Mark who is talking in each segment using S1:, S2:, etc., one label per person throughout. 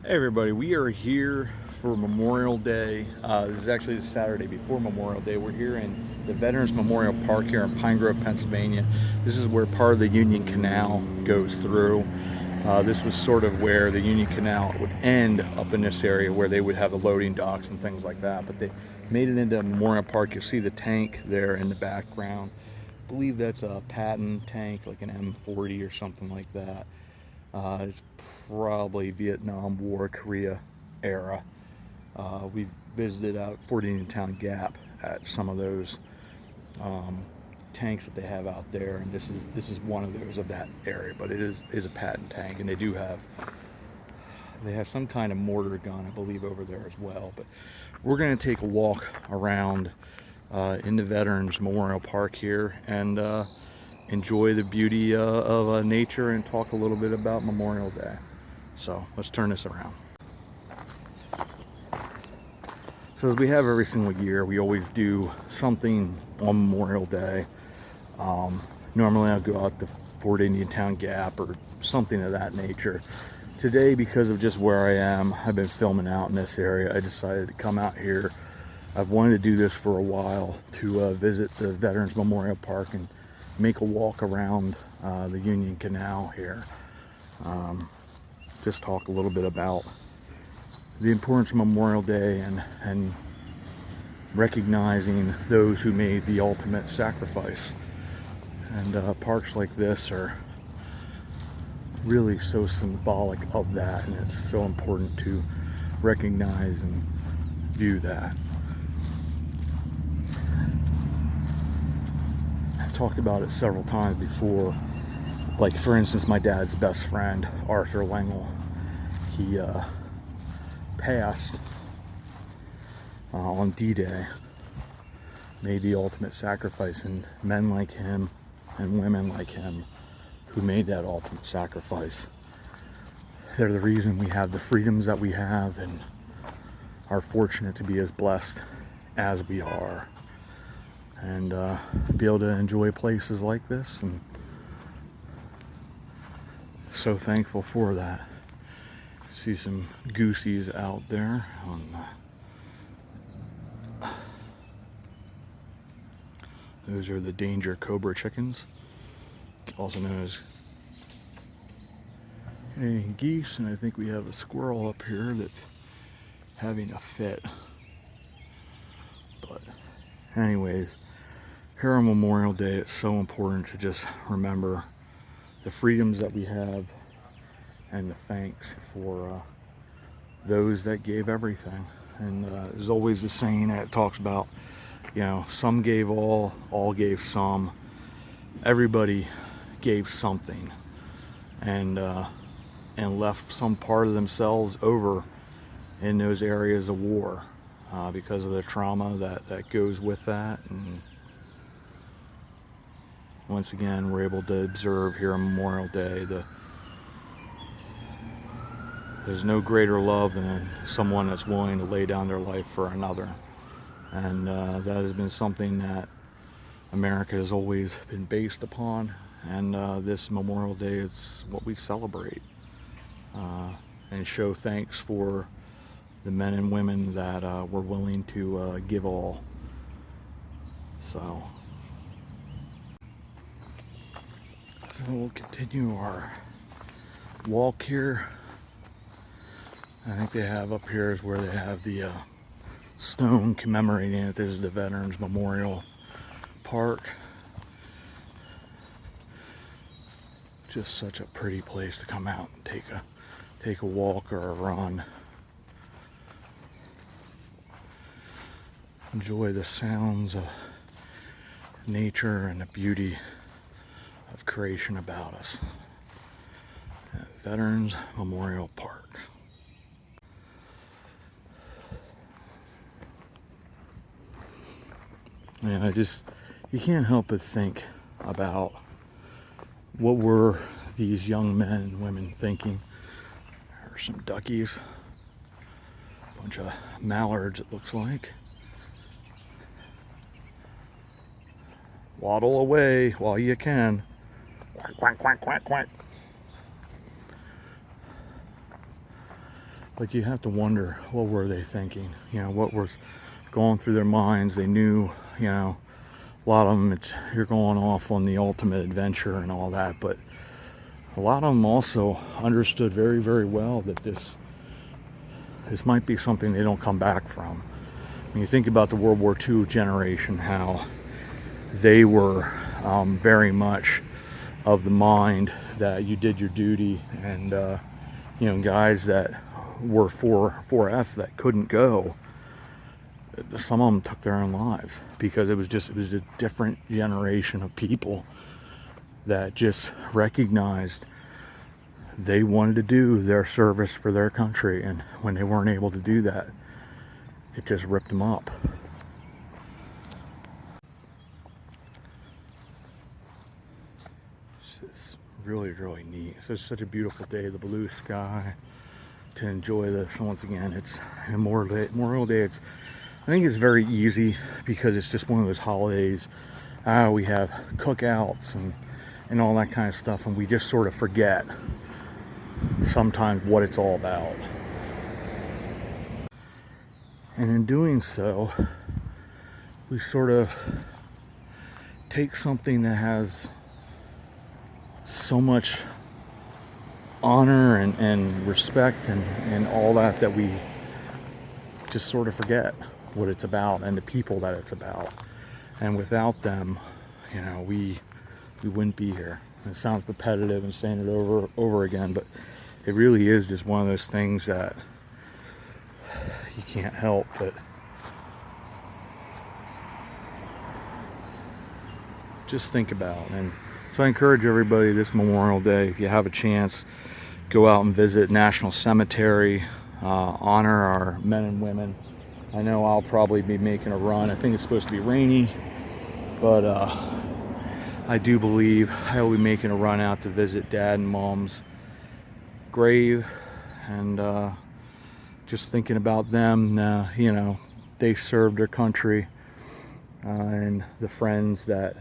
S1: Hey everybody, we are here for Memorial Day. This is actually the Saturday before Memorial Day. We're here in the Veterans Memorial Park here in Pine Grove, Pennsylvania. This is where part of the Union Canal goes through. This was sort of where the Union Canal would end up in this area where they would have the loading docks and things like that. But they made it into Memorial Park. You'll see the tank there in the background. I believe that's a Patton tank, like an M40 or something like that. It's probably Vietnam War, Korea era. We've visited out Fort Uniontown Gap at some of those tanks that they have out there, and this is one of those of that area. But it is a Patton tank, and they have some kind of mortar gun, I believe, over there as well. But we're going to take a walk around in the Veterans Memorial Park here and enjoy the beauty of nature and talk a little bit about Memorial Day. So let's turn this around. So as we have every single year, we always do something on Memorial Day. Normally I'll go out to Fort Uniontown Gap or something of that nature. Today, because of just where I am, I've been filming out in this area. I decided to come out here. I've wanted to do this for a while, to visit the Veterans Memorial Park and make a walk around the Union Canal here. Just talk a little bit about the importance of Memorial Day and recognizing those who made the ultimate sacrifice. And parks like this are really so symbolic of that, and it's so important to recognize and view that. I've talked about it several times before. Like, for instance, my dad's best friend, Arthur Lengel, he passed on D-Day, made the ultimate sacrifice, and men like him and women like him who made that ultimate sacrifice, they're the reason we have the freedoms that we have and are fortunate to be as blessed as we are, and be able to enjoy places like this, and so thankful for that. See some goosies out there those are the danger cobra chickens, also known as Canadian geese, and I think we have a squirrel up here that's having a fit. But anyways, here on Memorial Day, it's so important to just remember the freedoms that we have and the thanks for those that gave everything. And there's always the saying that talks about, some gave all gave some. Everybody gave something, and left some part of themselves over in those areas of war because of the trauma that goes with that. And once again, we're able to observe here on Memorial Day there's no greater love than someone that's willing to lay down their life for another. And that has been something that America has always been based upon. And this Memorial Day, it's what we celebrate and show thanks for the men and women that were willing to give all. So we'll continue our walk here. I think they have up here is where they have the stone commemorating it. This is the Veterans Memorial Park. Just such a pretty place to come out and take a walk or a run. Enjoy the sounds of nature and the beauty of creation about us. Veterans Memorial Park. Yeah, you can't help but think about what were these young men and women thinking. There's some duckies, a bunch of mallards, it looks like. Waddle away while you can. Quack, quack, quack, quack, quack. Like, you have to wonder, what were they thinking? You know, what was going through their minds? They knew, you know, a lot of them, you're going off on the ultimate adventure and all that, but a lot of them also understood very, very well that this might be something they don't come back from. When you think about the World War II generation, how they were very much of the mind that you did your duty, and you know, guys that were 4F that couldn't go, some of them took their own lives, because it was a different generation of people that just recognized they wanted to do their service for their country, and when they weren't able to do that, it just ripped them up. It's really, really neat. It's such a beautiful day, the blue sky, to enjoy this. Once again, it's Memorial Day. I think it's very easy because it's just one of those holidays. We have cookouts and all that kind of stuff, and we just sort of forget sometimes what it's all about. And in doing so, we sort of take something that has so much honor and respect and all that we just sort of forget what it's about and the people that it's about. And without them, you know, we wouldn't be here. It sounds repetitive and saying it over again, but it really is just one of those things that you can't help but just think about. And so I encourage everybody this Memorial Day, if you have a chance, go out and visit National Cemetery, honor our men and women. I know I'll probably be making a run. I think it's supposed to be rainy, but I do believe I'll be making a run out to visit Dad and Mom's grave, and just thinking about them. You know, they served their country, and the friends that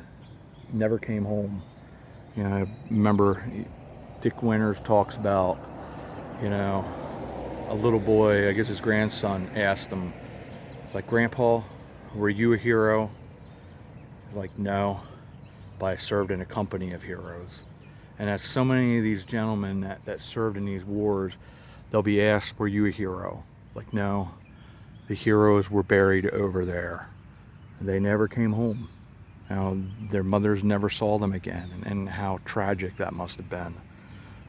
S1: never came home. You know, I remember Dick Winters talks about, you know, a little boy, I guess his grandson, asked him, it's like, "Grandpa, were you a hero?" He's like, "No, but I served in a company of heroes." And that's so many of these gentlemen that served in these wars, they'll be asked, "Were you a hero?" Like, "No, the heroes were buried over there. They never came home." You know, their mothers never saw them again, and how tragic that must have been.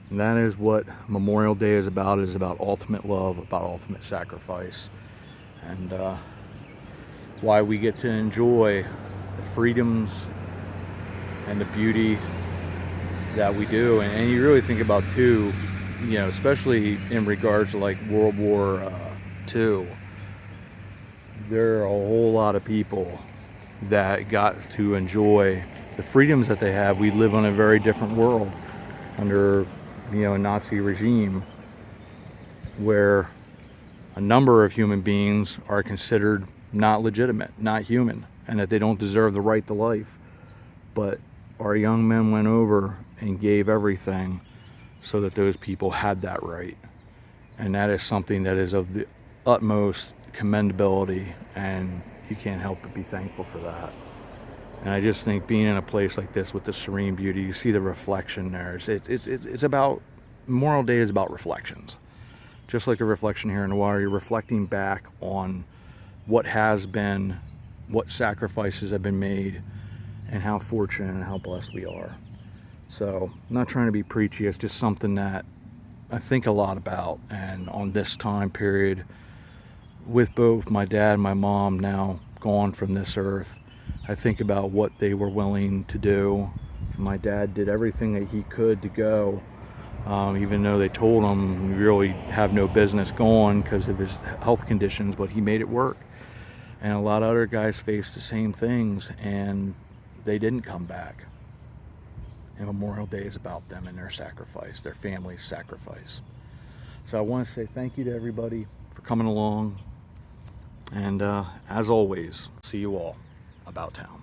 S1: And that is what Memorial Day is about. It is about ultimate love, about ultimate sacrifice, and why we get to enjoy the freedoms and the beauty that we do. And you really think about too, you know, especially in regards to like World War II, there are a whole lot of people that got to enjoy the freedoms that they have. We live in a very different world under, you know, a Nazi regime, where a number of human beings are considered not legitimate, not human, and that they don't deserve the right to life. But our young men went over and gave everything so that those people had that right. And that is something that is of the utmost commendability, and you can't help but be thankful for that. And I just think being in a place like this with the serene beauty, you see the reflection there. It's about, Memorial Day is about reflections. Just like the reflection here in the water, you're reflecting back on what has been, what sacrifices have been made, and how fortunate and how blessed we are. So I'm not trying to be preachy, it's just something that I think a lot about. And on this time period, with both my dad and my mom now gone from this earth, I think about what they were willing to do. My dad did everything that he could to go, even though they told him you really have no business going because of his health conditions, but he made it work. And a lot of other guys faced the same things, and they didn't come back. And Memorial Day is about them and their sacrifice, their family's sacrifice. So I want to say thank you to everybody for coming along. And as always, see you all about town.